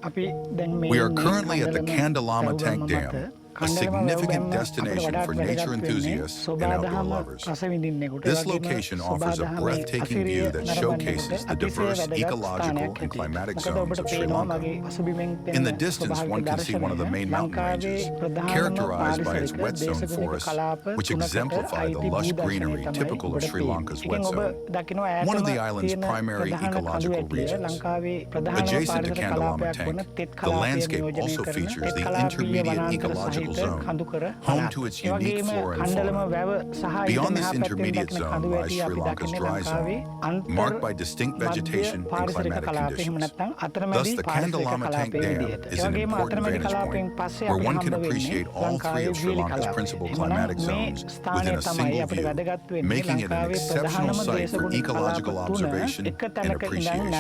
We are currently at the Kandalama Tank Dam, a significant destination for nature enthusiasts and outdoor lovers. This location offers a breathtaking view that showcases the diverse ecological and climatic zones of Sri Lanka. In the distance, one can see one of the main mountain ranges, characterized by its wet zone forests, which exemplify the lush greenery typical of Sri Lanka's wet zone. One of the island's primary ecological regions. Adjacent to Kandalama Tank, the landscape also features the intermediate ecological zone, home to its unique flora and fauna. Beyond this intermediate zone lies Sri Lanka's dry zone, marked by distinct vegetation and climatic conditions. Thus, the Kandalama Tank Dam is an important vantage point where one can appreciate all three of Sri Lanka's principal climatic zones within a single view, making it an exceptional site for ecological observation and appreciation.